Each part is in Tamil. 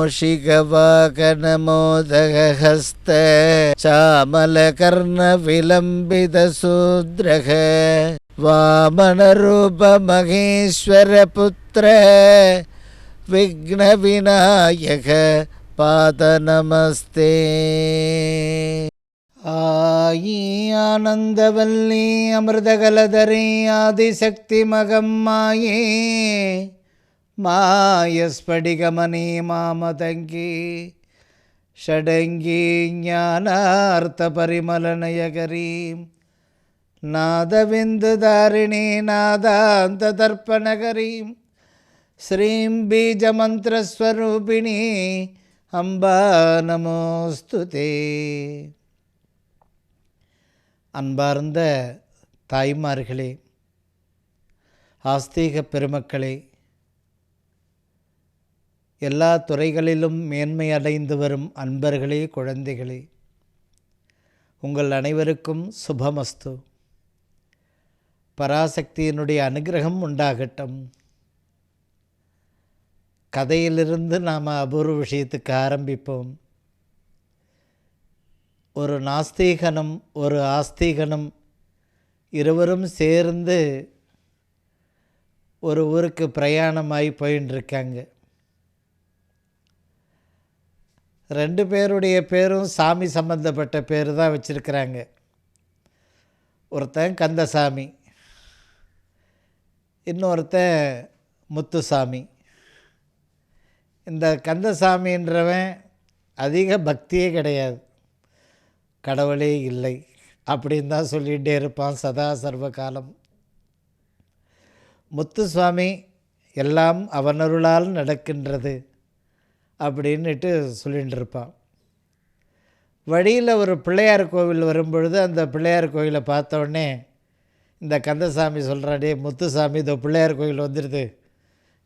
மூஷிகவாகனமோதகஹஸ்த சாமலகர்ணவிலம்பிதசூத்ரக வாமனரூபமகேஸ்வரபுத்திர விக்னவிநாயக பாதநமஸ்தே. ஆயி ஆனந்தவல்லி அமிர்தகலதரி ஆதிசக்தி மகம்மாயே மாயஸ்படிகமணி மாமதங்கி ஷடங்கி ஞானார்த்த பரிமலநயகரி நாதவிந்துதாரிணி நாதாந்த தர்ப்பணகரி ஸ்ரீம் பீஜமந்திரஸ்வரூபிணி அம்பா நமோஸ்துதே. அன்பார்ந்த தாய்மார்களே, ஆஸ்தீக பெருமக்களே, எல்லா துறைகளிலும் மேன்மை அடைந்து வரும் அன்பர்களே, குழந்தைகளே, உங்கள் அனைவருக்கும் சுபமஸ்து. பராசக்தியினுடைய அனுகிரகம் உண்டாகட்டும். கதையிலிருந்து நாம் அபூர்வ விஷயத்துக்கு ஆரம்பிப்போம். ஒரு நாஸ்தீகனும் ஒரு ஆஸ்தீகனும் இருவரும் சேர்ந்து ஒரு ஊருக்கு பிரயாணமாகி போயின்னு இருக்காங்க. ரெண்டு பேருடைய பேரும் சாமி சம்பந்தப்பட்ட பேர் தான் வச்சுருக்கிறாங்க. ஒருத்தன் கந்தசாமி, இன்னொருத்தன் முத்துசாமி. இந்த கந்தசாமின்றவன் அதிக பக்தியே கிடையாது, கடவுளே இல்லை அப்படின்னு தான் சொல்லிகிட்டே இருப்பான் சதா சர்வ காலம். முத்துசுவாமி எல்லாம் அவனருளால் நடக்கின்றது அப்படின்னுட்டு சொல்லிகிட்டு இருப்பான். வழியில் ஒரு பிள்ளையார் கோவில் வரும்பொழுது அந்த பிள்ளையார் கோவிலை பார்த்தோடனே இந்த கந்தசாமி சொல்கிறாடே, முத்துசாமி இதோ பிள்ளையார் கோவில் வந்துடுது,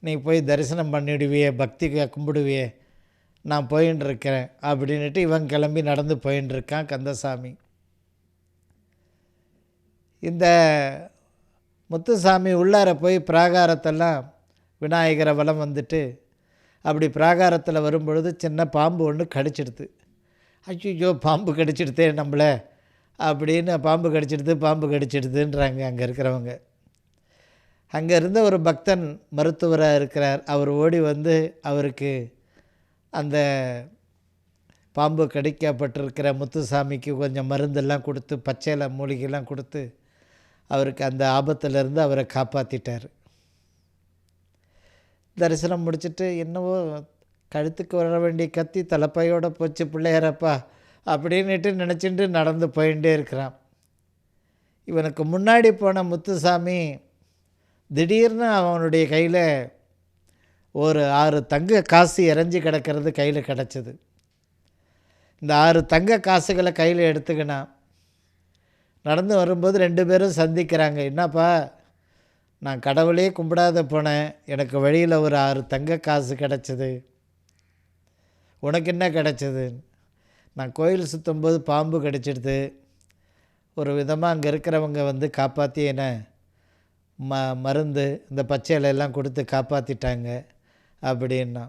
நீ போய் தரிசனம் பண்ணிவிடுவியே, பக்திக்கு கும்பிடுவியே, நான் போயின்னு இருக்கிறேன் அப்படின்ட்டு இவன் கிளம்பி நடந்து போயின்னு இருக்கான் கந்தசாமி. இந்த முத்துசாமி உள்ளார போய் பிராகாரத்தெல்லாம் விநாயகரை வலம் வந்துட்டு அப்படி பிராகாரத்தில் வரும்பொழுது சின்ன பாம்பு ஒன்று கடிச்சிடுது. ஐயோ பாம்பு கடிச்சிடுதே நம்மளை அப்படின்னு, பாம்பு கடிச்சிடுதுன்றாங்க அங்கே இருக்கிறவங்க. அங்கே இருந்த ஒரு பக்தன் மருத்துவராக இருக்கிறார். அவர் ஓடி வந்து அவருக்கு அந்த பாம்பு கடிக்கப்பட்டிருக்கிற முத்துசாமிக்கு கொஞ்சம் மருந்தெல்லாம் கொடுத்து, பச்சையில மூலிகைலாம் கொடுத்து அவருக்கு அந்த ஆபத்திலிருந்து அவரை காப்பாற்றிட்டார். தரிசனம் முடிச்சுட்டு என்னவோ கழுத்துக்கு வர வேண்டிய கத்தி தலைப்பையோடு போச்சு பிள்ளையாரப்பா அப்படின்னுட்டு நினச்சிட்டு நடந்து போயிட்டே இருக்கிறான். இவனுக்கு முன்னாடி போன முத்துசாமி திடீர்னு அவனுடைய கையில் ஒரு 6 தங்க காசு இறஞ்சி கிடக்கிறது கையில் கிடச்சிது. இந்த 6 தங்க காசுகளை கையில் எடுத்துக்கினான். நடந்து வரும்போது 2 பேரும் சந்திக்கிறாங்க. என்னப்பா, நான் கடவுளே கும்பிடாத போனேன், எனக்கு வழியில் ஒரு 6 தங்க காசு கிடச்சிது, உனக்கு என்ன கிடச்சிது? நான் கோயில் சுற்றும்போது பாம்பு கடிச்சிடுது, ஒரு விதமாக அங்கே இருக்கிறவங்க வந்து காப்பாற்றி என்னை மருந்து இந்த பச்சை இலையெல்லாம் கொடுத்து காப்பாற்றிட்டாங்க அப்படின்னா.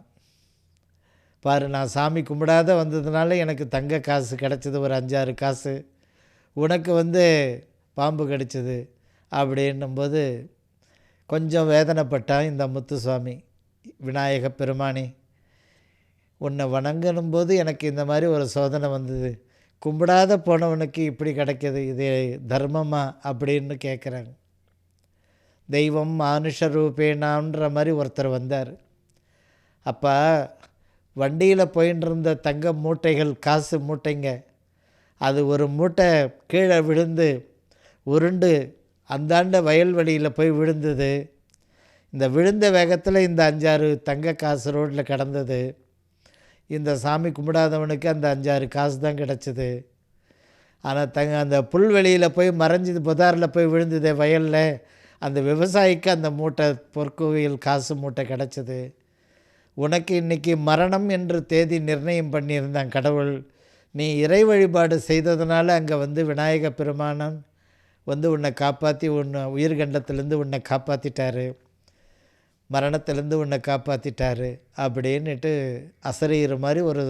பாரு, நான் சாமி கும்பிடாத வந்ததுனால எனக்கு தங்க காசு கிடச்சிது ஒரு 5-6 காசு, உனக்கு வந்து பாம்பு கடிச்சிது அப்படின்னும்போது கொஞ்சம் வேதனைப்பட்டான் இந்த முத்துசுவாமி. விநாயக பெருமானி, உன்னை வணங்கணும்போது எனக்கு இந்த மாதிரி ஒரு சோதனை வந்தது, கும்பிடாத போனவனுக்கு இப்படி கிடைக்கிது, இது தர்மமா அப்படின்னு கேட்குறாங்க. தெய்வம் மானுஷ ரூபேனான்ற மாதிரி ஒருத்தர் வந்தார். அப்போ வண்டியில் போயின்னு இருந்த தங்க மூட்டைகள், காசு மூட்டைங்க, அது ஒரு மூட்டை கீழே விழுந்து உருண்டு அந்தாண்ட வயல்வெளியில் போய் விழுந்தது. இந்த விழுந்த வேகத்தில் இந்த 5-6 தங்க காசு ரோட்டில் கிடந்தது. இந்த சாமி கும்பிடாதவனுக்கு அந்த 5-6 காசு தான் கிடச்சிது. ஆனால் அந்த புல்வெளியில் போய் மறைஞ்சி புதாரில் போய் விழுந்தது வயலில், அந்த விவசாயிக்கு அந்த மூட்டை பொற்கோவில் காசு மூட்டை கிடச்சிது. உனக்கு இன்றைக்கி மரணம் என்று தேதி நிர்ணயம் பண்ணியிருந்தான் கடவுள், நீ இறை வழிபாடு செய்ததுனால அங்கே வந்து விநாயக பெருமானம் வந்து உன்னை காப்பாற்றி உன்னை உயிர்கண்டத்திலேருந்து உன்னை காப்பாற்றிட்டாரு. மரணத்திலேருந்து உன்னை காப்பாற்றிட்டாரு அப்படின்னுட்டு அசரீர மாதிரி ஒரு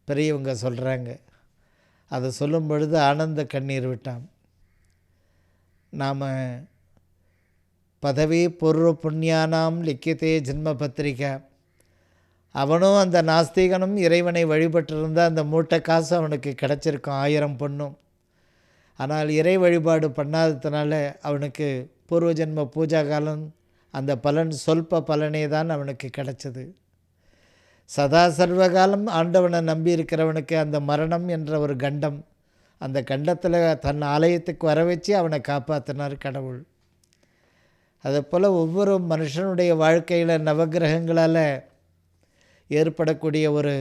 பெரியவங்க சொல்கிறாங்க. அதை சொல்லும் பொழுது ஆனந்த கண்ணீர் விட்டான். நாம் பதவி பூர்வ புண்ணியானாம் லிக்கியத்தே ஜென்ம பத்திரிக்கா, அவனும் அந்த நாஸ்திகனும் இறைவனை வழிபட்டிருந்தால் அந்த மூட்டை காசு அவனுக்கு கிடச்சிருக்கும், 1000 பொண்ணும். ஆனால் இறை வழிபாடு பண்ணாததுனால அவனுக்கு பூர்வ ஜென்ம பூஜா காலம் அந்த பலன் சொல்ப பலனே தான் அவனுக்கு கிடச்சிது. சதா சர்வகாலம் ஆண்டவனை நம்பி இருக்கிறவனுக்கு அந்த மரணம் என்ற ஒரு கண்டம், அந்த கண்டத்தில் தன் ஆலயத்துக்கு வர வச்சு அவனை காப்பாற்றினார் கடவுள். அதேபோல் ஒவ்வொரு மனுஷனுடைய வாழ்க்கையில் நவகிரகங்களால் ஏற்படக்கூடிய ஒரு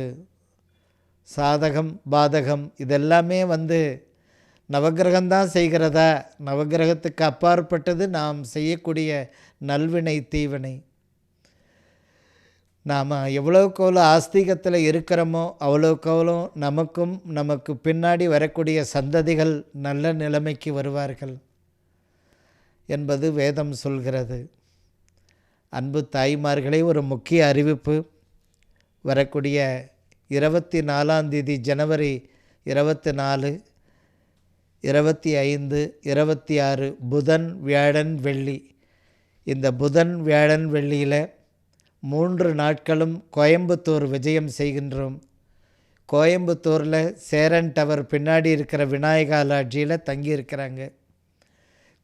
சாதகம் பாதகம் இதெல்லாமே நவகிரகம்தான் செய்கிறதா? நவகிரகத்துக்கு அப்பாற்பட்டது நாம் செய்யக்கூடிய நல்வினை தீவினை. நாம் எவ்வளோக்கு எவ்வளோ ஆஸ்திகத்தில் இருக்கிறோமோ அவ்வளோக்கு அவ்வளோ நமக்கும் நமக்கு பின்னாடி வரக்கூடிய சந்ததிகள் நல்ல நிலைமைக்கு வருவார்கள் என்பது வேதம் சொல்கிறது. அன்பு தாய்மார்களே, ஒரு முக்கிய அறிவிப்பு. வரக்கூடிய 24ஆம் தேதி ஜனவரி 24, 25, 26 புதன் வியாழன் வெள்ளி, இந்த புதன் வியாழன் வெள்ளியில் 3 நாட்களும் கோயம்புத்தூர் விஜயம் செய்கின்றோம். கோயம்புத்தூரில் சேரன் டவர் பின்னாடி இருக்கிற விநாயகா லாட்ஜியில் தங்கியிருக்கிறாங்க.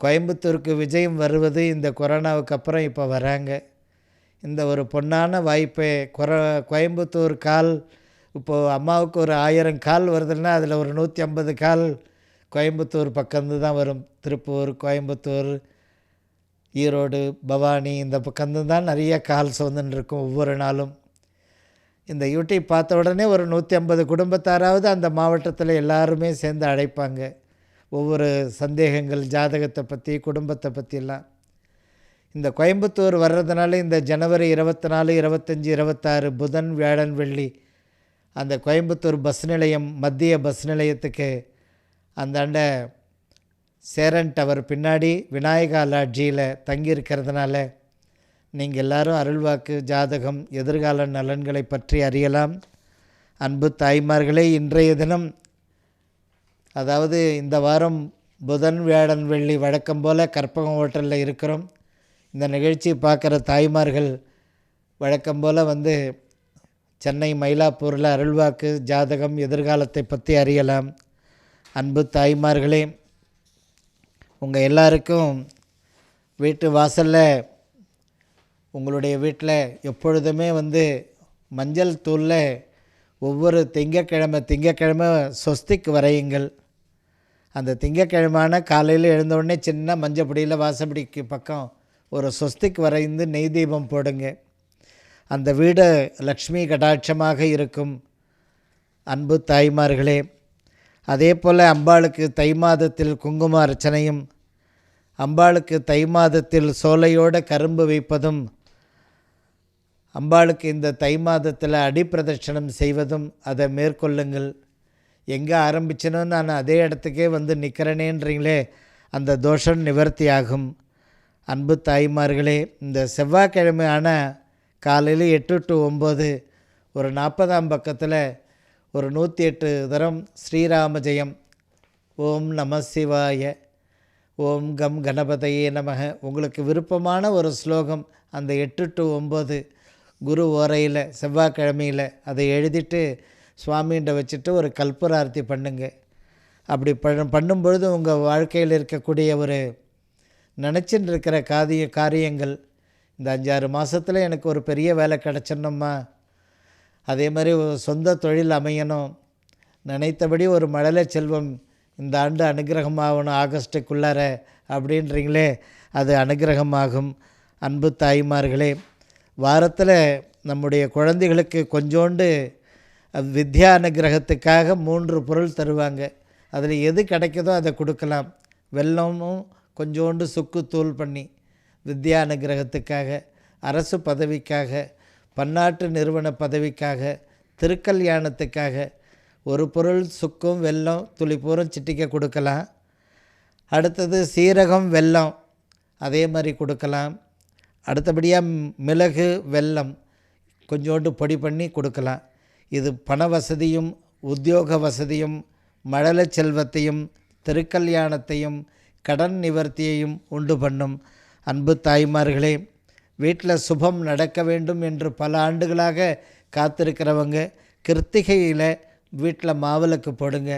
கோயம்புத்தூருக்கு விஜயம் வருவது இந்த கொரோனாவுக்கு அப்புறம் இப்போ வராங்க. இந்த ஒரு பொன்னான வாய்ப்பை கோயம்புத்தூர் கால், இப்போது அம்மாவுக்கு ஒரு 1000 கால் வருதுன்னா அதில் ஒரு 150 கால் கோயம்புத்தூர் பக்கந்து தான் வரும். திருப்பூர், கோயம்புத்தூர், ஈரோடு, பவானி இந்த பக்கந்து தான் நிறைய கால்ஸ் வந்துட்டுருக்கும் ஒவ்வொரு நாளும். இந்த யூடியூப் பார்த்த உடனே ஒரு 150 குடும்பத்தாராவது அந்த மாவட்டத்தில் எல்லாருமே சேர்ந்து அழைப்பாங்க. ஒவ்வொரு சந்தேகங்கள், ஜாதகத்தை பற்றி, குடும்பத்தை பற்றிலாம். இந்த கோயம்புத்தூர் வர்றதுனால இந்த ஜனவரி 24, 25, 26 புதன் வியாழன் வெள்ளி அந்த கோயம்புத்தூர் பஸ் நிலையம், மத்திய பஸ் நிலையத்துக்கு அந்தாண்ட சேரன் டவர் பின்னாடி விநாயகா லாட்ஜியில் தங்கியிருக்கிறதுனால நீங்கள் எல்லோரும் அருள்வாக்கு, ஜாதகம், எதிர்கால நலன்களை பற்றி அறியலாம். அன்பு தாய்மார்களே, இன்றைய தினம், அதாவது இந்த வாரம் புதன் வியாழன் வெள்ளி வழக்கம் போல் கற்பகம் ஹோட்டலில் இருக்கிறோம். இந்த நிகழ்ச்சி பார்க்குற தாய்மார்கள் வழக்கம் போல் சென்னை மயிலாப்பூரில் அருள்வாக்கு, ஜாதகம், எதிர்காலத்தை பற்றி அறியலாம். அன்பு தாய்மார்களே, உங்கள் எல்லாருக்கும் வீட்டு வாசலில், உங்களுடைய வீட்டில் எப்பொழுதுமே மஞ்சள் தூளில் ஒவ்வொரு திங்கக்கிழமை சொஸ்திக்கு வரையுங்கள். அந்த திங்கக்கிழமான காலையில் எழுந்தவுடனே சின்ன மஞ்சள் பொடியில் வாசப்படிக்கு பக்கம் ஒரு சொஸ்திக்கு வரைந்து நெய் தீபம் போடுங்க. அந்த வீடு லக்ஷ்மி கடாட்சமாக இருக்கும். அன்பு தாய்மார்களே, அதே போல் அம்பாளுக்கு தை மாதத்தில் குங்கும அர்ச்சனையும், அம்பாளுக்கு தை மாதத்தில் சோலையோடு கரும்பு வைப்பதும், அம்பாளுக்கு இந்த தை மாதத்தில் அடிப்பிரதட்சணம் செய்வதும் அதை மேற்கொள்ளுங்கள். எங்கே ஆரம்பிச்சனோ நான் அதே இடத்துக்கே நிற்கிறேனேன்றீங்களே, அந்த தோஷம் நிவர்த்தி ஆகும். அன்பு தாய்மார்களே, இந்த செவ்வாய்க்கிழமை ஆனால் காலையில் 8 to 9 ஒரு 40ஆம் பக்கத்தில் ஒரு 108 தரம் ஸ்ரீராம ஜெயம், ஓம் நம சிவாய, ஓம் கம் கணபதையே நமக, உங்களுக்கு விருப்பமான ஒரு ஸ்லோகம் அந்த 8 to 9 குரு ஓரையில் செவ்வாய்க்கிழமையில் அதை எழுதிட்டு சுவாமிகிட்ட வச்சுட்டு ஒரு கல்பூரார்த்தி பண்ணுங்க. அப்படி பண்ணும்பொழுது உங்கள் வாழ்க்கையில் இருக்கக்கூடிய ஒரு நினச்சின்னு இருக்கிற காரியங்கள், இந்த 5-6 மாதத்தில் எனக்கு ஒரு பெரிய வேலை கிடச்சிடணும்மா, அதே மாதிரி ஒரு சொந்த தொழில் அமையணும், நினைத்தபடி ஒரு மழலை செல்வம் இந்த ஆண்டு அனுகிரகமாகணும் ஆகஸ்ட்டுக்குள்ளார அப்படின்றீங்களே, அது அனுகிரகமாகும். அன்பு தாய்மார்களே, வாரத்தில் நம்முடைய குழந்தைகளுக்கு கொஞ்சோண்டு வித்யா அனுகிரகத்துக்காக 3 பொருள் தருவாங்க. அதில் எது கிடைக்குதோ அதை கொடுக்கலாம். வெல்லமும் கொஞ்சோண்டு சுக்குத்தூள் பண்ணி வித்யா அனுகிரகத்துக்காக, அரசு பதவிக்காக, பன்னாட்டு நிறுவன பதவிக்காக, திருக்கல்யாணத்துக்காக ஒரு பொருள் சுக்கும் வெல்லம் துளிப்பூரம் சிட்டிக்க கொடுக்கலாம். அடுத்தது சீரகம் வெல்லம் அதே மாதிரி கொடுக்கலாம். அடுத்தபடியாக மிளகு, வெல்லம் கொஞ்சோண்டு பொடி பண்ணி கொடுக்கலாம். இது பண வசதியும் உத்தியோக வசதியும் மழல செல்வத்தையும் திருக்கல்யாணத்தையும் கடன் நிவர்த்தியையும் உண்டு பண்ணும். அன்பு தாய்மார்களே, வீட்டில் சுபம் நடக்க வேண்டும் என்று பல ஆண்டுகளாக காத்திருக்கிறவங்க கிருத்திகையில் வீட்டில் மாவிளக்கு போடுங்க.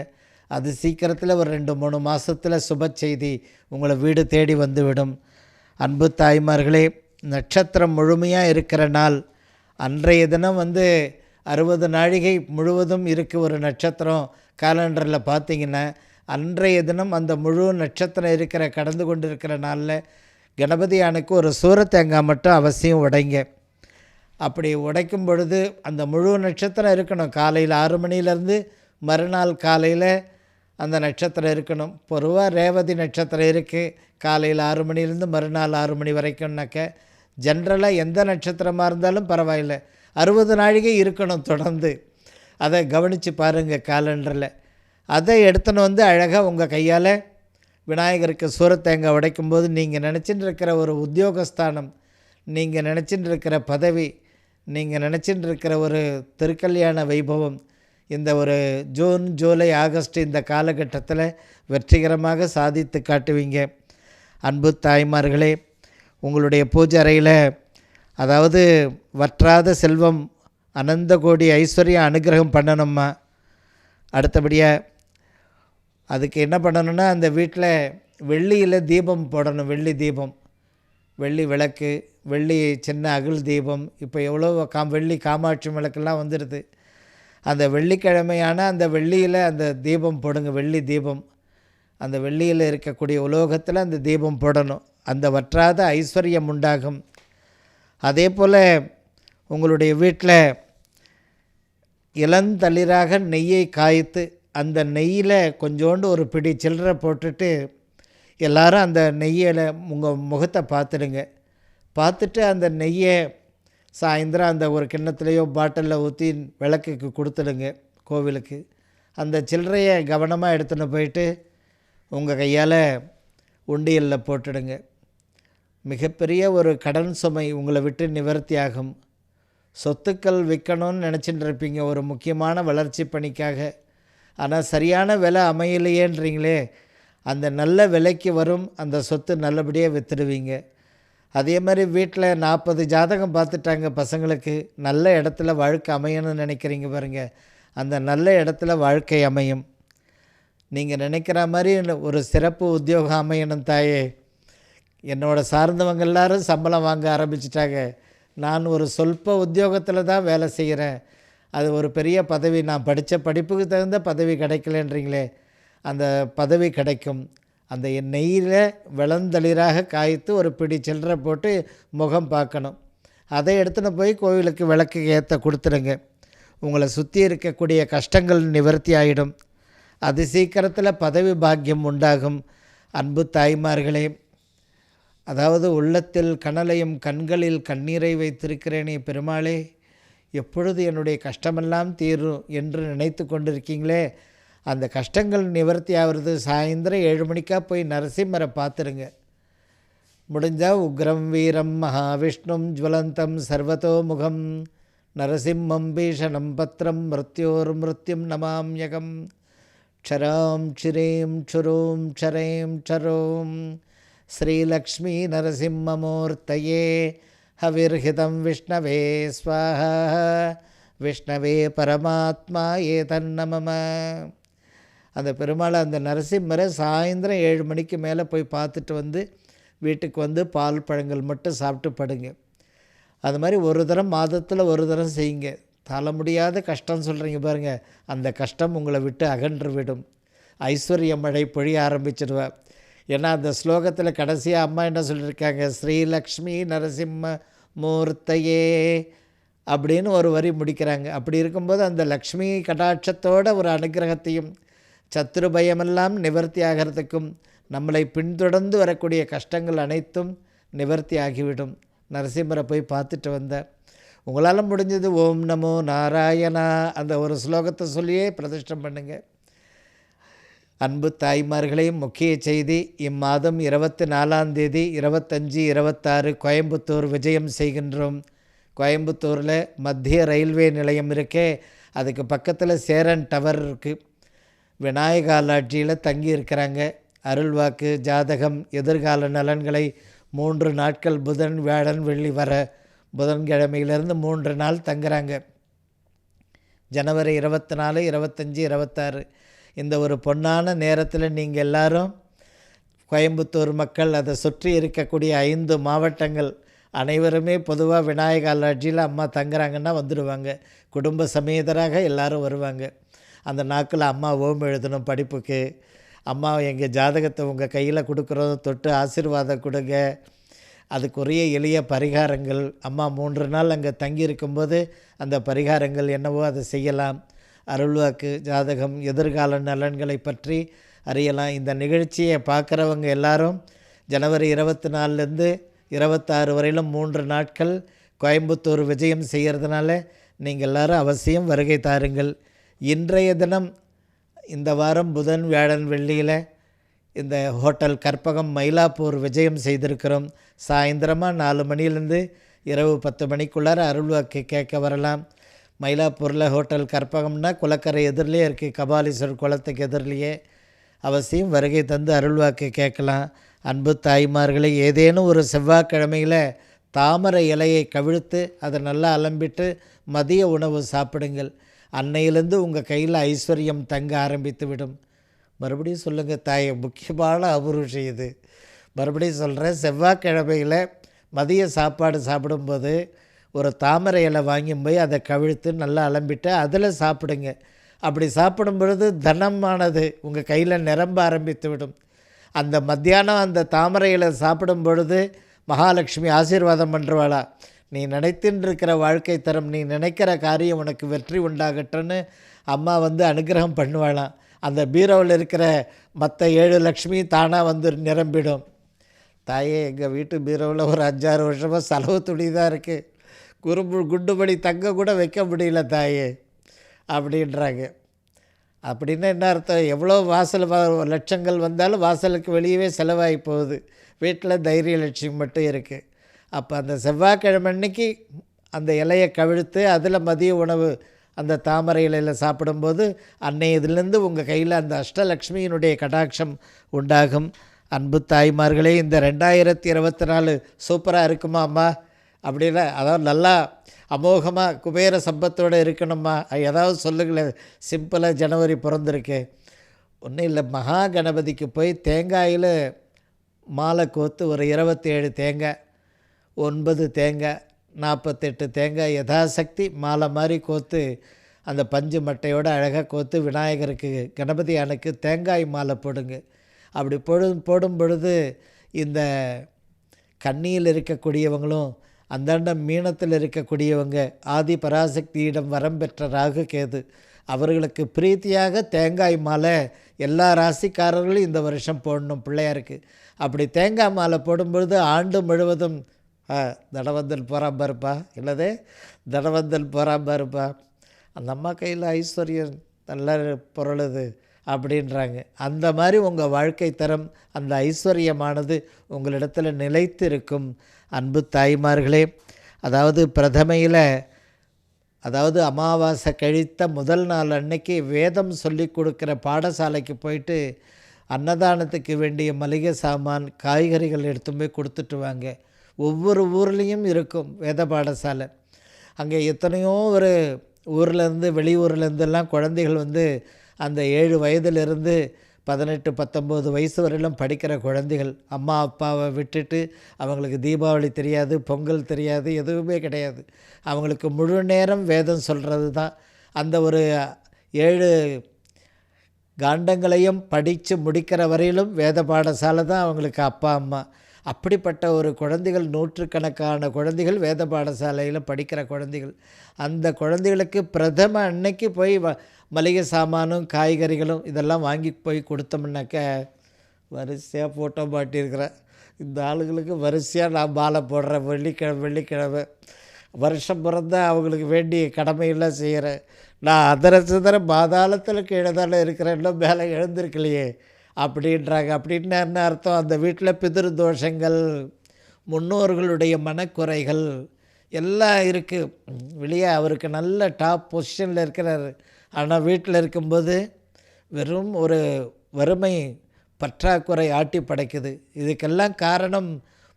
அது சீக்கிரத்தில் ஒரு 2-3 மாதத்தில் சுப செய்தி உங்களை வீடு தேடி வந்துவிடும். அன்பு தாய்மார்களே, நட்சத்திரம் முழுமையாக இருக்கிற நாள் அன்றைய தினம் 60 நாழிகை முழுவதும் இருக்குது. ஒரு நட்சத்திரம் காலண்டரில் பார்த்திங்கன்னா அன்றைய தினம் அந்த முழு நட்சத்திரம் இருக்கிற கடந்து கொண்டு இருக்கிற நாளில் கணபதி யானைக்கு ஒரு சூரத்தேங்காய் மட்டும் அவசியம் உடைங்க. அப்படி உடைக்கும் பொழுது அந்த முழு நட்சத்திரம் இருக்கணும். காலையில் 6 மணிலேருந்து மறுநாள் காலையில் அந்த நட்சத்திரம் இருக்கணும். பொதுவாக ரேவதி நட்சத்திரம் இருக்குது காலையில் 6 மணிலேருந்து மறுநாள் 6 மணி வரைக்கும்னாக்க, ஜென்ரலாக எந்த நட்சத்திரமாக இருந்தாலும் பரவாயில்லை, 60 நாழிகை இருக்கணும் தொடர்ந்து. அதை கவனித்து பாருங்கள் காலண்டரில். அதை எடுத்துன்னு அழகாக உங்கள் கையால் விநாயகருக்கு சூரத்தேங்காய் உடைக்கும்போது நீங்கள் நினச்சிட்டு இருக்கிற ஒரு உத்தியோகஸ்தானம், நீங்கள் நினச்சிட்டு இருக்கிற பதவி, நீங்கள் நினச்சிட்டு இருக்கிற ஒரு திருக்கல்யாண வைபவம் இந்த ஒரு ஜூன், ஜூலை, ஆகஸ்ட் இந்த காலகட்டத்தில் வெற்றிகரமாக சாதித்து காட்டுவீங்க. அன்பு தாய்மார்களே, உங்களுடைய பூஜை அறையில் அதாவது வற்றாத செல்வம், அனந்த கோடி ஐஸ்வர்யம் அனுகிரகம் பண்ணணும்மா. அடுத்தபடியாக அதுக்கு என்ன பண்ணணுன்னா, அந்த வீட்டில் வெள்ளியில் தீபம் போடணும். வெள்ளி தீபம், வெள்ளி விளக்கு, வெள்ளி சின்ன அகல் தீபம். இப்போ எவ்வளோ வெள்ளி காமாட்சி விளக்கெல்லாம் வந்துடுது. அந்த வெள்ளிக்கிழமையான அந்த வெள்ளியில் அந்த தீபம் போடுங்க. வெள்ளி தீபம், அந்த வெள்ளியில் இருக்கக்கூடிய உலோகத்தில் அந்த தீபம் போடணும். அந்த வற்றாத ஐஸ்வர்யம் உண்டாகும். அதே போல் உங்களுடைய வீட்டில் இளந்தளிராக நெய்யை காய்த்து அந்த நெய்யில் கொஞ்சோண்டு ஒரு பிடி சில்லறை போட்டுட்டு எல்லாரும் அந்த நெய்யில் உங்கள் முகத்தை பார்த்துடுங்க. பார்த்துட்டு அந்த நெய்யை சாயந்தரம் அந்த ஒரு கிண்ணத்துலேயோ பாட்டிலில் ஊற்றி விளக்குக்கு கொடுத்துடுங்க கோவிலுக்கு. அந்த சில்லறையை கவனமாக எடுத்துன்னு போயிட்டு உங்கள் கையால் உண்டியலில் போட்டுடுங்க. மிகப்பெரிய ஒரு கடன் சுமை உங்களை விட்டு நிவர்த்தி ஆகும். சொத்துக்கள் விற்கணும்னு நினச்சிட்டு இருப்பீங்க ஒரு முக்கியமான வளர்ச்சி பணிக்காக. ஆனால் சரியான விலை அமையலையேன்றீங்களே, அந்த நல்ல விலைக்கு வரும் அந்த சொத்து நல்லபடியாக விற்றுடுவீங்க. அதே மாதிரி வீட்டில் 40 ஜாதகம் பார்த்துட்டாங்க பசங்களுக்கு, நல்ல இடத்துல வாழ்க்கை அமையணும்னு நினைக்கிறீங்க பாருங்கள், அந்த நல்ல இடத்துல வாழ்க்கை அமையும். நீங்கள் நினைக்கிற மாதிரி ஒரு சிறப்பு உத்தியோகம் அமையணும் தாயே. என்னோட சார்ந்தவங்க எல்லாரும் சம்பளம் வாங்க ஆரம்பிச்சிட்டாங்க. நான் ஒரு சொல்ப உத்தியோகத்தில் தான் வேலை செய்கிறேன், அது ஒரு பெரிய பதவி, நான் படித்த படிப்புக்கு தகுந்த பதவி கிடைக்கலன்றீங்களே, அந்த பதவி கிடைக்கும். அந்த நெய்யில் விளந்தளிராக காய்த்து ஒரு பிடி சில்லறை போட்டு முகம் பார்க்கணும். அதை எடுத்துன்னு போய் கோவிலுக்கு விளக்கு ஏற்ற கொடுத்துடுங்க. உங்களை சுற்றி இருக்கக்கூடிய கஷ்டங்கள் நிவர்த்தி ஆகிடும். அது சீக்கிரத்தில் பதவி பாக்கியம் உண்டாகும். அன்பு தாய்மார்களே, அதாவது உள்ளத்தில் கனலையும் கண்களில் கண்ணீரை வைத்திருக்கிறேனே பெருமாளே, எப்பொழுது என்னுடைய கஷ்டமெல்லாம் தீரும் என்று நினைத்து கொண்டிருக்கீங்களே, அந்த கஷ்டங்கள் நிவர்த்தி ஆகிறது. சாயந்தரம் 7 மணிக்காக போய் நரசிம்மரை பார்த்துருங்க. முடிஞ்சால் உக்ரம் வீரம் மகாவிஷ்ணும் ஜுவலந்தம் சர்வதோமுகம் நரசிம்மம் பீஷணம் பத்ரம் மிருத்யோர் மிருத்யும் நமாம்யகம் க்ஷராம் க்ஷிரீம் க்ஷுரூம் க்ஷரேம் க்ஷரோம் ஸ்ரீலக்ஷ்மி நரசிம்மமூர்த்தயே ஹவிர்ஹிதம் விஷ்ணவே ஸ்வாஹா விஷ்ணவே பரமாத்மா ஏதன்னமம. அந்த பெருமாளை அந்த நரசிம்மரை சாயந்தரம் 7 மணிக்கு மேலே போய் பார்த்துட்டு வீட்டுக்கு பால் பழங்கள் மட்டும் சாப்பிட்டு படுங்க. அது மாதிரி ஒரு தரம் மாதத்தில் ஒரு தரம் செய்யுங்க. தள்ள முடியாத கஷ்டம் சொல்கிறீங்க பாருங்கள், அந்த கஷ்டம் உங்களை விட்டு அகன்று விடும். ஐஸ்வர்ய மழை பொழிய ஆரம்பிச்சிடுவேன். ஏன்னா அந்த ஸ்லோகத்தில் கடைசியாக அம்மா என்ன சொல்லியிருக்காங்க, ஸ்ரீலக்ஷ்மி நரசிம்ம மூர்த்தையே அப்படின்னு ஒரு வரி முடிக்கிறாங்க. அப்படி இருக்கும்போது அந்த லக்ஷ்மி கடாட்சத்தோட ஒரு அனுகிரகத்தையும் சத்ரு பயமெல்லாம் நிவர்த்தி ஆகிறதுக்கும் நம்மளை பின்தொடர்ந்து வரக்கூடிய கஷ்டங்கள் அனைத்தும் நிவர்த்தி ஆகிவிடும். நரசிம்மரை போய் பார்த்துட்டு வந்தேன். உங்களால் முடிஞ்சது ஓம் நமோ நாராயணா அந்த ஒரு ஸ்லோகத்தை சொல்லியே பிரதிஷ்டம் பண்ணுங்கள். அன்பு தாய்மார்களே, முக்கிய செய்தி. இம்மாதம் 24ஆம் தேதி 25, 26 கோயம்புத்தூர் விஜயம் செய்கின்றோம். கோயம்புத்தூரில் மத்திய ரயில்வே நிலையம் இருக்கே, அதுக்கு பக்கத்தில் சேரன் டவர் இருக்குது. விநாயகா லாட்ஜியில் தங்கி இருக்கிறாங்க. அருள்வாக்கு, ஜாதகம், எதிர்கால நலன்களை 3 நாட்கள் புதன், வியாழன், வெள்ளி வர புதன்கிழமையிலேருந்து 3 நாள் தங்குறாங்க. ஜனவரி 24, 25, 26 இந்த ஒரு பொன்னான நேரத்தில் நீங்கள் எல்லாரும் கோயம்புத்தூர் மக்கள், அதை சுற்றி இருக்கக்கூடிய 5 மாவட்டங்கள் அனைவருமே பொதுவாக விநாயகா லாட்ஜியில் அம்மா தங்குறாங்கன்னா வந்துடுவாங்க. குடும்ப சமேதராக எல்லோரும் வருவாங்க. அந்த நாட்கள் அம்மா ஓம் எழுதணும் படிப்புக்கு. அம்மா எங்கள் ஜாதகத்தை உங்கள் கையில் கொடுக்குறோம், தொட்டு ஆசீர்வாதம் கொடுங்க. அதுக்குரிய எளிய பரிகாரங்கள், அம்மா 3 நாள் அங்கே தங்கி இருக்கும்போது அந்த பரிகாரங்கள் என்னவோ அதை செய்யலாம். அருள்வாக்கு, ஜாதகம், எதிர்கால நலன்களை பற்றி அறியலாம். இந்த நிகழ்ச்சியை பார்க்குறவங்க எல்லாரும் ஜனவரி 24லேருந்து 26 வரையிலும் 3 நாட்கள் கோயம்புத்தூர் விஜயம் செய்கிறதுனால நீங்கள் எல்லோரும் அவசியம் வருகை தாருங்கள். இன்றைய தினம் இந்த வாரம் புதன், வியாழன், வெள்ளியில் இந்த ஹோட்டல் கற்பகம் மயிலாப்பூர் விஜயம் செய்திருக்கிறோம். சாயந்தரமாக 4 மணிலேருந்து இரவு 10 மணிக்குள்ளார அருள்வாக்கு கேட்க வரலாம். மயிலாப்பூரில் ஹோட்டல் கற்பகம்னா குளக்கரை எதிரிலே இருக்குது, கபாலீஸ்வரர் குளத்துக்கு எதிரிலேயே. அவசியம் வருகை தந்து அருள்வாக்கு கேட்கலாம். அன்பு தாய்மார்களை, ஏதேனும் ஒரு செவ்வாய்க்கிழமையில் தாமரை இலையை கவிழ்த்து அதை நல்லா அலம்பிட்டு மதிய உணவு சாப்பிடுங்கள். அன்னையிலேருந்து உங்கள் கையில் ஐஸ்வர்யம் தங்க ஆரம்பித்து விடும். மறுபடியும் சொல்லுங்கள் தாயை, முக்கியமான அபூர்வம் இது. மறுபடியும் சொல்கிறேன், செவ்வாய்க்கிழமையில் மதிய சாப்பாடு சாப்பிடும்போது ஒரு தாமரை இலை வாங்கி போய் அதை கவிழ்த்து நல்லா அலம்பிட்டு அதில் சாப்பிடுங்க. அப்படி சாப்பிடும் பொழுது தனமானது உங்கள் கையில் நிரம்ப ஆரம்பித்து விடும். அந்த மத்தியானம் அந்த தாமரை இலை சாப்பிடும் பொழுது மகாலட்சுமி ஆசீர்வாதம் பண்ணுறவாளா, நீ நினைத்துன்னு இருக்கிற வாழ்க்கை தரம், நீ நினைக்கிற காரியம் உனக்கு வெற்றி உண்டாகட்டும்னு அம்மா அனுகிரகம் பண்ணுவாளாம். அந்த பீரோவில் இருக்கிற மற்ற 7 லக்ஷ்மி தானாக நிரம்பிடும். தாயே, எங்கள் வீட்டு பீரோவில் ஒரு 5-6 வருஷமாக செலவு துணி தான் இருக்குது, குண்டுபடி தங்க கூட வைக்க முடியல தாயே அப்படின்றாங்க. அப்படின்னா என்ன அர்த்தம்? எவ்வளோ வாசல் லட்சங்கள் வந்தாலும் வாசலுக்கு வெளியவே செலவாகி போகுது, வீட்டில் தைரிய லட்சியம் மட்டும் இருக்குது. அப்போ அந்த செவ்வாய்க்கிழமை அன்னைக்கு அந்த இலையை கவிழ்த்து அதில் மதிய உணவு அந்த தாமரை இலையில் சாப்பிடும்போது அன்னையதுலேருந்து உங்கள் கையில் அந்த அஷ்டலக்ஷ்மியினுடைய கடாட்சம் உண்டாகும். அன்பு தாய்மார்களே, இந்த 2024 சூப்பராக இருக்குமா அம்மா அப்படின்னா, அதாவது நல்லா அமோகமாக குபேர சம்பத்தோடு இருக்கணுமா, ஏதாவது சொல்லுங்களேன். சிம்பிளாக ஜனவரி பிறந்திருக்கு. ஒன்றும் இல்லை, மகா கணபதிக்கு போய் தேங்காயில் மாலை கோத்து ஒரு 27 தேங்காய், 9 தேங்காய், 48 தேங்காய் யதாசக்தி மாலை மாதிரி கோத்து அந்த பஞ்சு மட்டையோடு அழகாக கோத்து விநாயகருக்கு, கணபதி அனுக்கு தேங்காய் மாலை போடுங்க. அப்படி போடும் பொழுது இந்த கன்னியில் இருக்கக்கூடியவங்களும் அந்தாண்ட மீனத்தில் இருக்கக்கூடியவங்க ஆதி பராசக்தியிடம் வரம் பெற்ற ராகு கேது அவர்களுக்கு பிரீத்தியாக தேங்காய் மாலை எல்லா ராசிக்காரர்களும் இந்த வருஷம் போடணும் பிள்ளையாருக்கு. அப்படி தேங்காய் மாலை போடும்பொழுது ஆண்டு முழுவதும் தடவந்தல் போகிறாம்பாருப்பா, இல்லதே தடவந்தல் போகிறாம்பாருப்பா, அந்த அம்மா கையில் ஐஸ்வர்யம் நல்ல பொருளுது அப்படின்றாங்க. அந்த மாதிரி உங்கள் வாழ்க்கை தரம், அந்த ஐஸ்வர்யமானது உங்களிடத்தில் நிலைத்து இருக்கும். அன்பு தாய்மார்களே, அதாவது பிரதமையில், அதாவது அமாவாசை கழித்த முதல் நாள் அன்னைக்கு வேதம் சொல்லி கொடுக்குற பாடசாலைக்கு போயிட்டு அன்னதானத்துக்கு வேண்டிய மளிகை சாமான், காய்கறிகள் எடுத்து போய் கொடுத்துட்டு வாங்க. ஒவ்வொரு ஊர்லேயும் இருக்கும் வேத பாடசாலை. அங்கே எத்தனையோ ஒரு ஊர்லேருந்து வெளியூர்லேருந்தெல்லாம் குழந்தைகள் அந்த 7 வயதிலிருந்து 18-19 வயசு வரையிலும் படிக்கிற குழந்தைகள் அம்மா அப்பாவை விட்டுட்டு, அவங்களுக்கு தீபாவளி தெரியாது, பொங்கல் தெரியாது, எதுவுமே கிடையாது. அவங்களுக்கு முழு நேரம் வேதம் சொல்கிறது தான். அந்த ஒரு 7 காண்டங்களையும் படித்து முடிக்கிற வரையிலும் வேத பாடசாலை தான் அவங்களுக்கு அப்பா அம்மா. அப்படிப்பட்ட ஒரு குழந்தைகள், நூற்றுக்கணக்கான குழந்தைகள் வேத பாடசாலையில் படிக்கிற குழந்தைகள். அந்த குழந்தைகளுக்கு பிரதம அன்னைக்கு போய் மளிகை சாமானும் காய்கறிகளும் இதெல்லாம் வாங்கி போய் கொடுத்தோம்னாக்க வரிசையாக ஃபோட்டோ மாட்டியிருக்கிறேன். இந்த ஆளுங்களுக்கு வரிசையாக நான் மாலை போடுறேன் வெள்ளிக்கிழமை வருஷம் பிறந்தா அவங்களுக்கு வேண்டிய கடமையெல்லாம் செய்கிறேன். நான் அதர சிதற பாதாளத்தில் கீழே தானே இருக்கிறேன், இன்னும் மேலே எழுந்திருக்கலையே அப்படின்றாங்க. அப்படின்னு என்ன அர்த்தம்? அந்த வீட்டில் பிதிரு தோஷங்கள், முன்னோர்களுடைய மனக்குறைகள் எல்லாம் இருக்குது. வெளியே அவருக்கு நல்ல டாப் பொசிஷனில் இருக்கிறார். ஆனால் வீட்டில் இருக்கும்போது வெறும் ஒரு வறுமை பற்றாக்குறை ஆட்டி படைக்குது. இதுக்கெல்லாம் காரணம்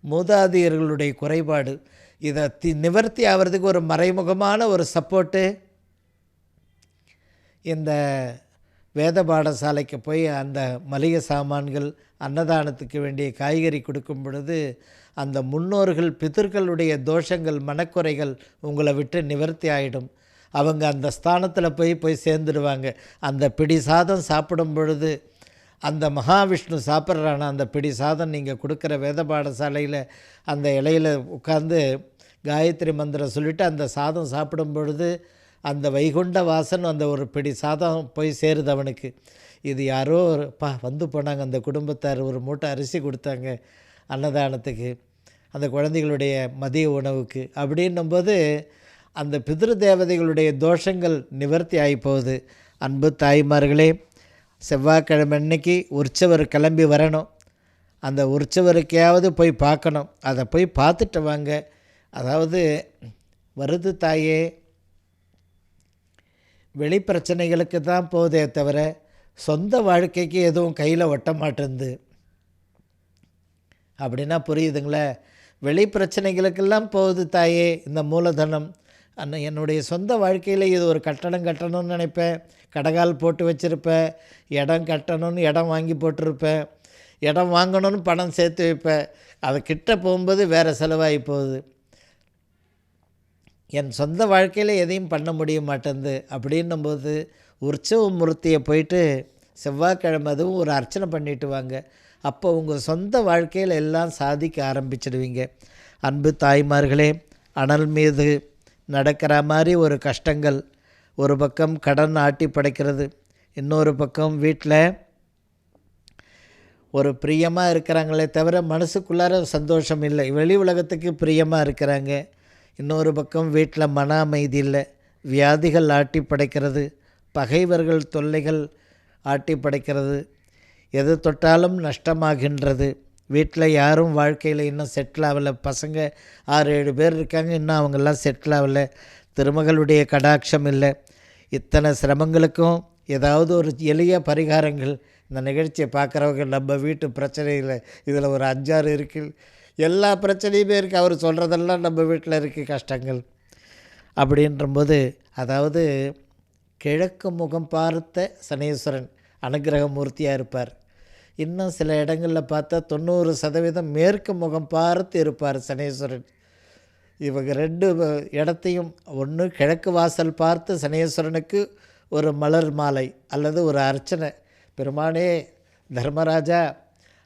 மூதாதையர்களுடைய குறைபாடு. இதை நிவர்த்தி ஆகிறதுக்கு ஒரு மறைமுகமான ஒரு சப்போர்ட்டு இந்த வேத பாடசாலைக்கு போய் அந்த மளிகை சாமான்கள், அன்னதானத்துக்கு வேண்டிய காய்கறி கொடுக்கும் பொழுது அந்த முன்னோர்கள் பிதர்களுடைய தோஷங்கள், மனக்குறைகள் உங்களை விட்டு நிவர்த்தி ஆகிடும். அவங்க அந்த ஸ்தானத்தில் போய் சேர்ந்துடுவாங்க. அந்த பிடி சாதம் சாப்பிடும் பொழுது அந்த மகாவிஷ்ணு சாப்பிட்றான அந்த பிடி சாதம் நீங்கள் கொடுக்குற வேத பாடசாலையில் அந்த இலையில் உட்கார்ந்து காயத்ரி மந்திரம் சொல்லிவிட்டு அந்த சாதம் சாப்பிடும் பொழுது அந்த வைகுண்ட வாசன் அந்த ஒரு பிடி சாதம் போய் சேருது அவனுக்கு. இது யாரோ வந்து போனாங்க அந்த குடும்பத்தார், ஒரு மூட்டை அரிசி கொடுத்தாங்க அன்னதானத்துக்கு, அந்த குழந்தைகளுடைய மதிய உணவுக்கு அப்படின்னும்போது அந்த பிதிரு தேவதைகளுடைய தோஷங்கள் நிவர்த்தி ஆகி போகுது. அன்பு தாய்மார்களே, செவ்வாய்க்கிழமை அன்னைக்கு உற்சவர் கிளம்பி வரணும். அந்த உற்சவருக்கையாவது போய் பார்க்கணும். அதை போய் பார்த்துட்டு வாங்க. அதாவது வருது தாயே, வெளி பிரச்சனைகளுக்கு தான் போதே தவிர சொந்த வாழ்க்கைக்கு எதுவும் கையில் ஒட்ட மாட்டேங்குது அப்படின்னா புரியுதுங்களே. வெளி பிரச்சனைகளுக்கெல்லாம் போகுது தாயே இந்த மூலதனம். என்னுடைய சொந்த வாழ்க்கையில் இது ஒரு கட்டடம் கட்டணும்னு நினைப்பேன், கடகால் போட்டு வச்சுருப்பேன். இடம் கட்டணும்னு இடம் வாங்கி போட்டிருப்பேன். இடம் வாங்கணும்னு பணம் சேர்த்து வைப்பேன். அது கிட்ட போகும்போது வேறு செலவாகி போகுது. என் சொந்த வாழ்க்கையில் எதையும் பண்ண முடிய மாட்டேங்குது அப்படின்னும்போது உற்சவ மூர்த்தியை போயிட்டு செவ்வாய்க்கிழமை அதுவும் ஒரு அர்ச்சனை பண்ணிட்டு வாங்க. அப்போ உங்கள் சொந்த வாழ்க்கையில் எல்லாம் சாதிக்க ஆரம்பிச்சிடுவீங்க. அன்பு தாய்மார்களே, அனல் மீது நடக்கிற மாதிரி ஒரு கஷ்டங்கள், ஒரு பக்கம் கடன் ஆட்டி படைக்கிறது, இன்னொரு பக்கம் வீட்டில் ஒரு பிரியமாக இருக்கிறாங்களே தவிர மனசுக்குள்ளார சந்தோஷம் இல்லை, வெளி உலகத்துக்கு பிரியமாக இருக்கிறாங்க. இன்னொரு பக்கம் வீட்டில் மன அமைதி இல்லை, வியாதிகள் ஆட்டி படைக்கிறது, பகைவர்கள் தொல்லைகள் ஆட்டி படைக்கிறது, எது தொட்டாலும் நஷ்டமாகின்றது. வீட்டில் யாரும் வாழ்க்கையில் இன்னும் செட்டில் ஆகலை. பசங்க 6-7 பேர் இருக்காங்க, இன்னும் அவங்கெல்லாம் செட்டில் ஆகலை. திருமகளுடைய கடாட்சம் இல்லை. இத்தனை சிரமங்களுக்கும் ஏதாவது ஒரு எளிய பரிகாரங்கள் இந்த நிகழ்ச்சியை பார்க்குறவங்க நம்ம வீட்டு பிரச்சனையில் இதில் ஒரு 5-6 இருக்குது. எல்லா பிரச்சனையுமே இருக்குது. அவர் சொல்கிறதெல்லாம் நம்ம வீட்டில் இருக்குது கஷ்டங்கள் அப்படின்றபோது, அதாவது கிழக்கு முகம் பார்த்த சனீஸ்வரன் அனுகிரகமூர்த்தியாக இருப்பார். இன்னும் சில இடங்களில் பார்த்தா 90% மேற்கு முகம் பார்த்து இருப்பார் சனீஸ்வரன். இவங்க 2 இடத்தையும், ஒன்று கிழக்கு வாசல் பார்த்து சனீஸ்வரனுக்கு ஒரு மலர் மாலை அல்லது ஒரு அர்ச்சனை, பெருமானே தர்மராஜா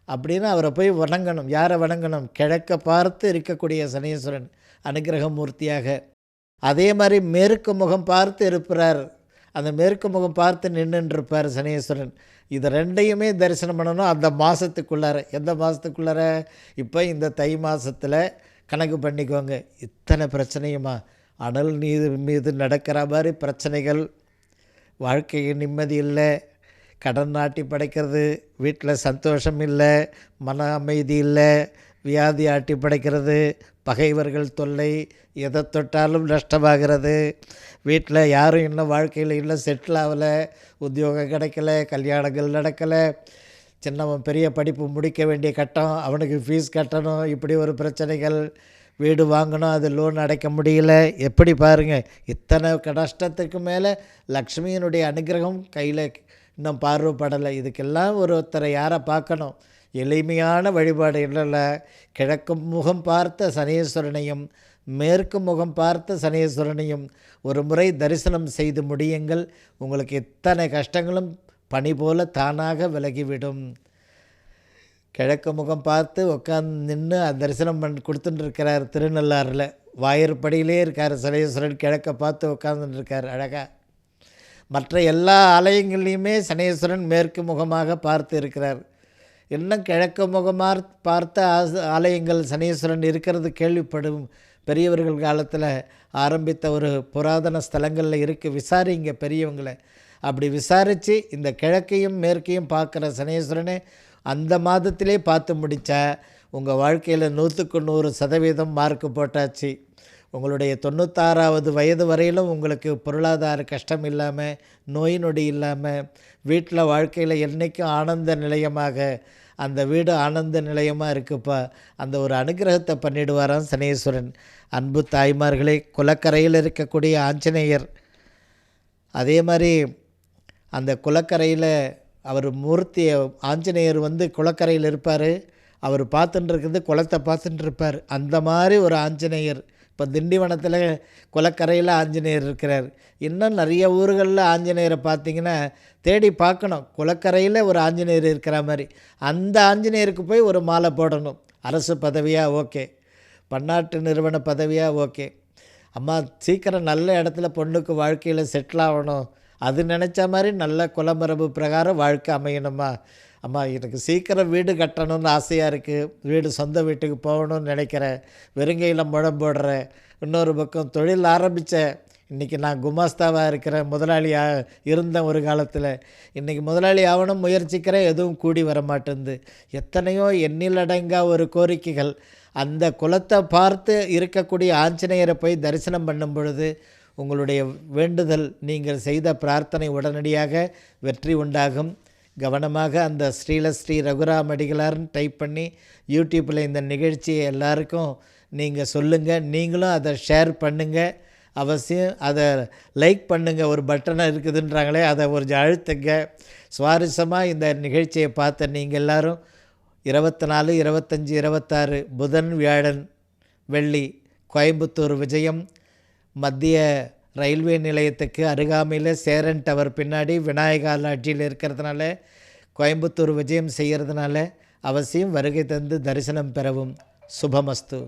அப்படின்னு அவரை போய் வணங்கணும். யாரை வணங்கணும்? கிழக்க பார்த்து இருக்கக்கூடிய சனீஸ்வரன் அனுகிரகமூர்த்தியாக. அதே மாதிரி மேற்கு முகம் பார்த்து இருப்பார். அந்த மேற்கு முகம் பார்த்து நின்றுருப்பார் சனீஸ்வரன். இது 2யுமே தரிசனம் பண்ணணும் அந்த மாதத்துக்குள்ளார. எந்த மாதத்துக்குள்ளார? இப்போ இந்த தை மாதத்தில் கணக்கு பண்ணிக்கோங்க. இத்தனை பிரச்சனையுமா? அனல் நீர் மீது நடக்கிற மாதிரி பிரச்சனைகள், வாழ்க்கைக்கு நிம்மதி இல்லை, கடன் நாட்டி படைக்கிறது, வீட்டில் சந்தோஷம் இல்லை, மன அமைதி இல்லை, வியாதி ஆட்டி படைக்கிறது, பகைவர்கள் தொல்லை, எதை தொட்டாலும் நஷ்டமாகிறது, வீட்டில் யாரும் இன்னும் வாழ்க்கையில் இன்னும் செட்டில் ஆகலை, உத்தியோகம் கிடைக்கல, கல்யாணங்கள் நடக்கலை, சின்னவன் பெரிய படிப்பு முடிக்க வேண்டிய கட்டம், அவனுக்கு ஃபீஸ் கட்டணும், இப்படி ஒரு பிரச்சனைகள், வீடு வாங்கணும், அது லோன் அடைக்க முடியல. எப்படி பாருங்கள், இத்தனை கஷ்டத்துக்கு மேலே லக்ஷ்மியினுடைய அனுகிரகம் கையில் இன்னும் பார்வைப்படலை. இதுக்கெல்லாம் ஒருத்தரை யாரை பார்க்கணும்? எளிமையான வழிபாடு இல்லைல்ல. கிழக்கு முகம் பார்த்த சனீஸ்வரனையும் மேற்கு முகம் பார்த்த சனீஸ்வரனையும் ஒரு முறை தரிசனம் செய்து முடியுங்கள். உங்களுக்கு இத்தனை கஷ்டங்களும் பனி போல தானாக விலகிவிடும். கிழக்கு முகம் பார்த்து உட்காந்து நின்று தரிசனம் கொடுத்துட்டு இருக்கிறார் திருநள்ளாறில். வாயிற்படியிலே இருக்கார் சனீஸ்வரன், கிழக்க பார்த்து உட்காந்துட்டுருக்கார் அழகாக. மற்ற எல்லா ஆலயங்கள்லேயுமே சனீஸ்வரன் மேற்கு முகமாக பார்த்து இருக்கிறார். இன்னும் கிழக்கு முகமாக பார்த்த ஆலயங்கள் சனீஸ்வரன் இருக்கிறது பெரியவர்கள் காலத்தில் ஆரம்பித்த ஒரு புராதன ஸ்தலங்களில் இருக்குது. விசாரிங்க பெரியவங்களை. அப்படி விசாரித்து இந்த கிழக்கையும் மேற்கையும் பார்க்குற சனீஸ்வரனே அந்த மாதத்திலே பார்த்து முடித்தா உங்கள் வாழ்க்கையில் 100க்கு 100% மார்க்கு போட்டாச்சு. உங்களுடைய 96வது வயது வரையிலும் உங்களுக்கு பொருளாதார கஷ்டம் இல்லாமல், நோய் நொடி இல்லாமல், வீட்டில் வாழ்க்கையில் என்றைக்கும் ஆனந்த நிலையமாக, அந்த வீடு ஆனந்த நிலையமாக இருக்குப்பா, அந்த ஒரு அனுகிரகத்தை பண்ணிடுவாராம் சனீஸ்வரன். அன்பு தாய்மார்களே, குளக்கரையில் இருக்கக்கூடிய ஆஞ்சநேயர், அதே மாதிரி அந்த குளக்கரையில் அவர் மூர்த்தியை ஆஞ்சநேயர் குளக்கரையில் இருப்பார். அவர் பார்த்துட்டு இருக்கிறது குளத்தை பார்த்துட்டு இருப்பார். அந்த மாதிரி ஒரு ஆஞ்சநேயர். இப்போ திண்டிவனத்தில் குளக்கரையில் ஆஞ்சநேயர் இருக்கிறார். இன்னும் நிறைய ஊர்களில் ஆஞ்சநேயரை பார்த்திங்கன்னா தேடி பார்க்கணும். குளக்கரையில் ஒரு ஆஞ்சநேயர் இருக்கிற மாதிரி அந்த ஆஞ்சநேயருக்கு போய் ஒரு மாலை போடணும். அரசு பதவியாக ஓகே, பன்னாட்டு நிறுவன பதவியாக ஓகே. அம்மா சீக்கிரம் நல்ல இடத்துல பொண்ணுக்கு வாழ்க்கையில் செட்டில் ஆகணும், அது நினச்ச மாதிரி நல்ல குலமரபு பிரகாரம் வாழ்க்கை அமையணுமா. அம்மா எனக்கு சீக்கிரம் வீடு கட்டணும்னு ஆசையாக இருக்குது, வீடு சொந்த வீட்டுக்கு போகணும்னு நினைக்கிறேன், வெறுங்கையில் முழம் போடுறேன். இன்னொரு பக்கம் தொழில் ஆரம்பித்தேன், இன்றைக்கி நான் குமாஸ்தாவாக இருக்கிறேன், முதலாளியாக இருந்தேன் ஒரு காலத்தில், இன்றைக்கி முதலாளி ஆகணும் முயற்சிக்கிறேன், எதுவும் கூடி வர மாட்டேங்குது. எத்தனையோ எண்ணிலடங்கா ஒரு கோரிக்கைகள். அந்த குலத்தை பார்த்து இருக்கக்கூடிய ஆஞ்சநேயரை போய் தரிசனம் பண்ணும் பொழுது உங்களுடைய வேண்டுதல், நீங்கள் செய்த பிரார்த்தனை உடனடியாக வெற்றி உண்டாகும். கவனமாக அந்த ஸ்ரீ ரகுராம் அடிகளார்னு டைப் பண்ணி யூடியூப்பில் இந்த நிகழ்ச்சியை எல்லாருக்கும் நீங்கள் சொல்லுங்கள். நீங்களும் அதை ஷேர் பண்ணுங்கள், அவசியம் அதை லைக் பண்ணுங்கள். ஒரு பட்டனை இருக்குதுன்றாங்களே, அதை ஒரு அழுத்துங்க. சுவாரஸ்யமாக இந்த நிகழ்ச்சியை பார்த்த நீங்கள் எல்லோரும் 24, 25, 26 புதன், வியாழன், வெள்ளி கோயம்புத்தூர் விஜயம். மத்திய ரயில்வே நிலையத்துக்கு அருகாமையில் சேரன் டவர் பின்னாடி விநாயகா லாட்ஜியில் இருக்கிறதுனால கோயம்புத்தூர் விஜயம் செய்கிறதுனால அவசியம் வருகை தந்து தரிசனம் பெறவும். சுபமஸ்து.